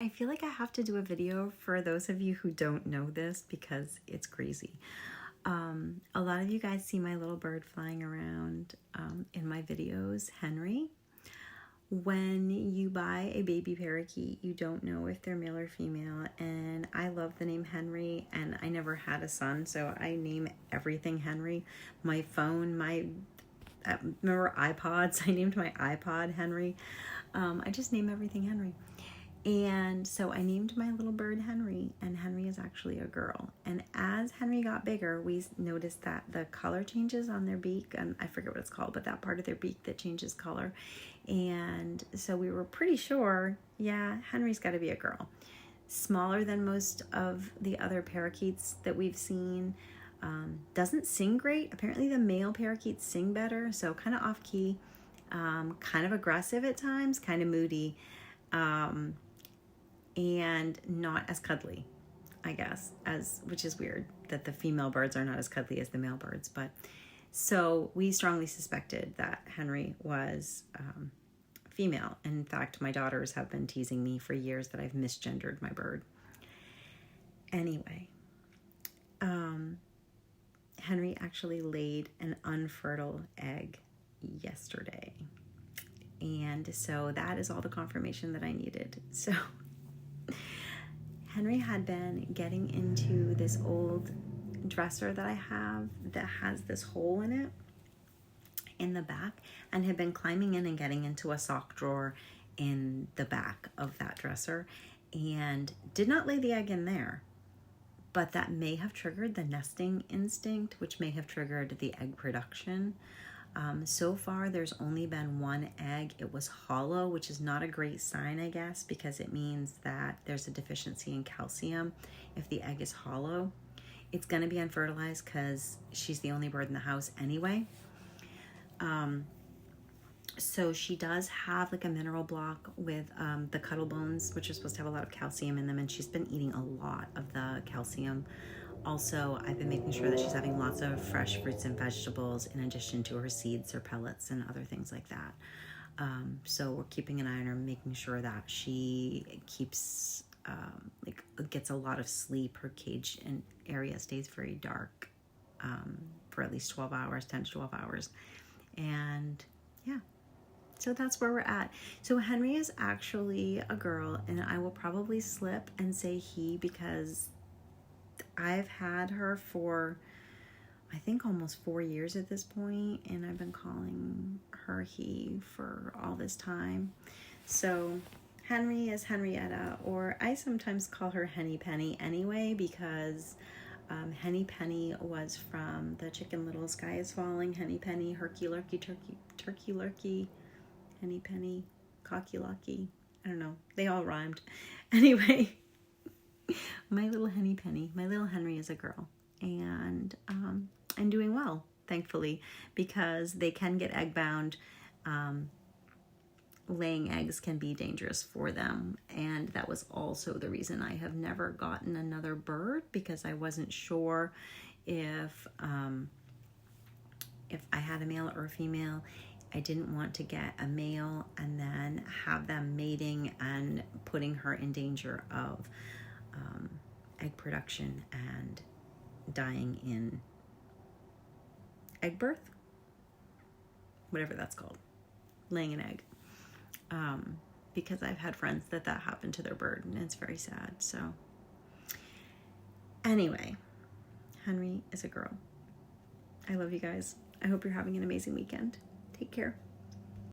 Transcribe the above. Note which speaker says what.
Speaker 1: I feel like I have to do a video for those of you who don't know this because it's crazy. A lot of you guys see my little bird flying around in my videos, Henry. When you buy a baby parakeet, you don't know if they're male or female, and I love the name Henry, and I never had a son, so I name everything Henry. My phone, remember iPods? I named my iPod Henry. I just name everything Henry. And so I named my little bird Henry, and Henry is actually a girl. And as Henry got bigger, we noticed that the color changes on their beak, and I forget what it's called, but that part of their beak that changes color. And so we were pretty sure, yeah, Henry's got to be a girl. Smaller than most of the other parakeets that we've seen. Doesn't sing great. Apparently the male parakeets sing better, so kind of off key, kind of aggressive at times, kind of moody. And not as cuddly, I guess, which is weird that the female birds are not as cuddly as the male birds. But so we strongly suspected that Henry was female. In fact, my daughters have been teasing me for years that I've misgendered my bird. Anyway, Henry actually laid an unfertile egg yesterday. And so that is all the confirmation that I needed. So Henry had been getting into this old dresser that I have that has this hole in it in the back, and had been climbing in and getting into a sock drawer in the back of that dresser, and did not lay the egg in there. But that may have triggered the nesting instinct, which may have triggered the egg production. So far, there's only been one egg. It was hollow, which is not a great sign, I guess, because it means that there's a deficiency in calcium if the egg is hollow. It's going to be unfertilized because she's the only bird in the house anyway. So she does have like a mineral block with the cuttle bones, which are supposed to have a lot of calcium in them, and she's been eating a lot of the calcium. Also, I've been making sure that she's having lots of fresh fruits and vegetables in addition to her seeds or pellets and other things like that. So we're keeping an eye on her, making sure that she keeps, gets a lot of sleep. Her cage and area stays very dark for at least 12 hours, 10 to 12 hours. And yeah, so that's where we're at. So Henry is actually a girl, and I will probably slip and say he because I've had her for, I think, almost 4 years at this point, and I've been calling her he for all this time. So Henry is Henrietta, or I sometimes call her Henny Penny anyway, because Henny Penny was from the Chicken Little, Sky is Falling, Henny Penny, Herky Lurky, Turkey Lurky, Henny Penny, Cocky Locky. I don't know. They all rhymed. Anyway, my little Henny Penny, my little Henry is a girl, and doing well, thankfully, because they can get egg bound. Laying eggs can be dangerous for them, and that was also the reason I have never gotten another bird, because I wasn't sure if I had a male or a female. I didn't want to get a male and then have them mating and putting her in danger of egg production and dying in egg birth, whatever that's called, laying an egg. Because I've had friends that happened to their bird, and it's very sad. So anyway, Henry is a girl. I love you guys. I hope you're having an amazing weekend. Take care.